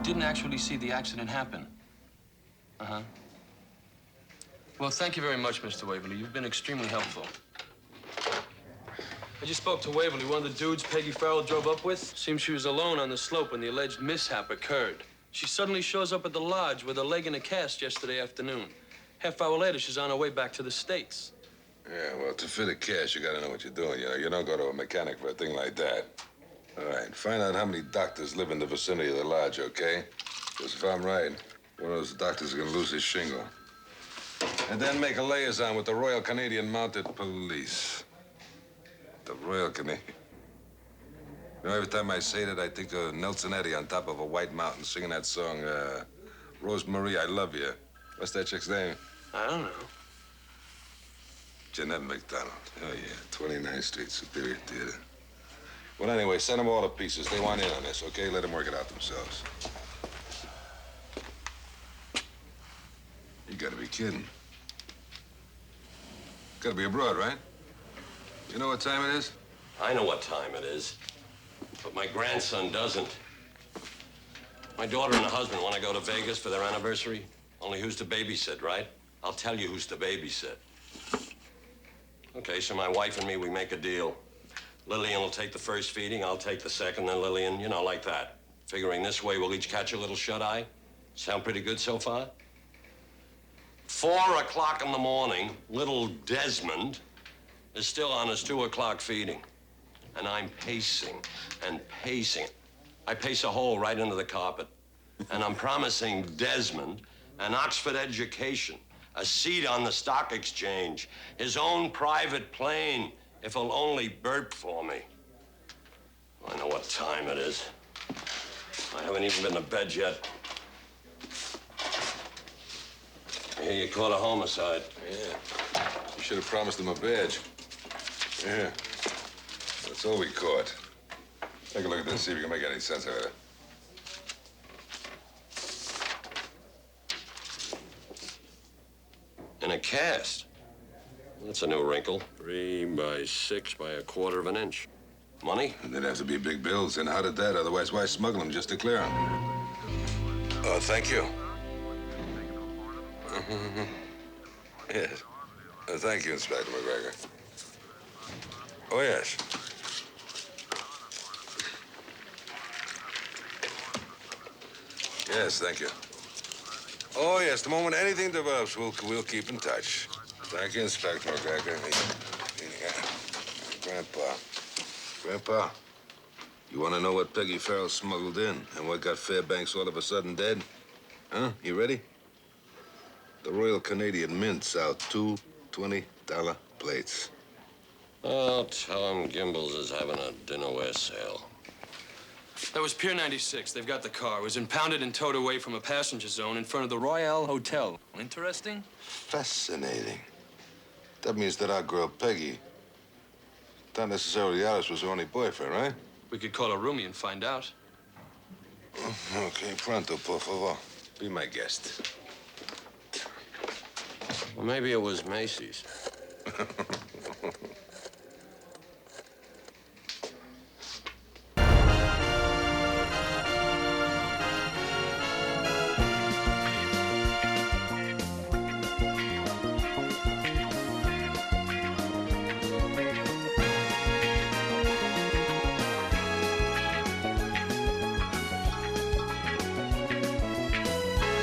didn't actually see the accident happen? Uh-huh. Well, thank you very much, Mr. Waverly. You've been extremely helpful. I just spoke to Waverly, one of the dudes Peggy Farrell drove up with. Seems she was alone on the slope when the alleged mishap occurred. She suddenly shows up at the lodge with a leg in a cast yesterday afternoon. Half-hour later, she's on her way back to the States. Yeah, well, to fit a cast, you gotta know what you're doing. You know, you don't go to a mechanic for a thing like that. All right, find out how many doctors live in the vicinity of the lodge, okay? Because if I'm right, one of those doctors is gonna lose his shingle. And then make a liaison with the Royal Canadian Mounted Police. The Royal Canadian. You know, every time I say that, I think of Nelson Eddy on top of a white mountain singing that song, Rosemarie, I Love You. What's that chick's name? I don't know. Jeanette McDonald. Oh, yeah, 29th Street, Superior Theater. Well, anyway, send them all to pieces. They want in on this, okay? Let them work it out themselves. You gotta be kidding. Gotta be abroad, right? You know what time it is? I know what time it is, but my grandson doesn't. My daughter and her husband want to go to Vegas for their anniversary. Only who's to babysit, right? I'll tell you who's to babysit. Okay, so my wife and me, we make a deal. Lillian will take the first feeding, I'll take the second, then Lillian, you know, like that. Figuring this way, we'll each catch a little shut-eye. Sound pretty good so far? 4 o'clock in the morning, little Desmond is still on his 2 o'clock feeding. And I'm pacing and pacing. I pace a hole right into the carpet. And I'm promising Desmond an Oxford education, a seat on the stock exchange, his own private plane, if he'll only burp for me. I know what time it is. I haven't even been to bed yet. I hear you caught a homicide. Yeah. You should have promised him a badge. Yeah. That's all we caught. Take a look at this, see if you can make any sense of it. In a cast. That's a new wrinkle. 3 by 6 by 1/4 of an inch. Money? They'd have to be big bills, and how did that? Otherwise, why smuggle them just to clear them? Thank you. Yes. Thank you, Inspector McGregor. Oh, yes. Yes, thank you. Oh, yes, the moment anything develops, we'll keep in touch. Thank you, Inspector McGregor. Yeah. Grandpa, you want to know what Peggy Farrell smuggled in and what got Fairbanks all of a sudden dead? Huh? You ready? The Royal Canadian Mint's out 2 $20 plates. Oh, tell him Gimbels is having a dinnerware sale. That was Pier 96. They've got the car. It was impounded and towed away from a passenger zone in front of the Royale Hotel. Interesting? Fascinating. That means that our girl, Peggy, not necessarily Alice was her only boyfriend, right? We could call a roomie and find out. Okay, pronto, por favor. Be my guest. Well, maybe it was Macy's.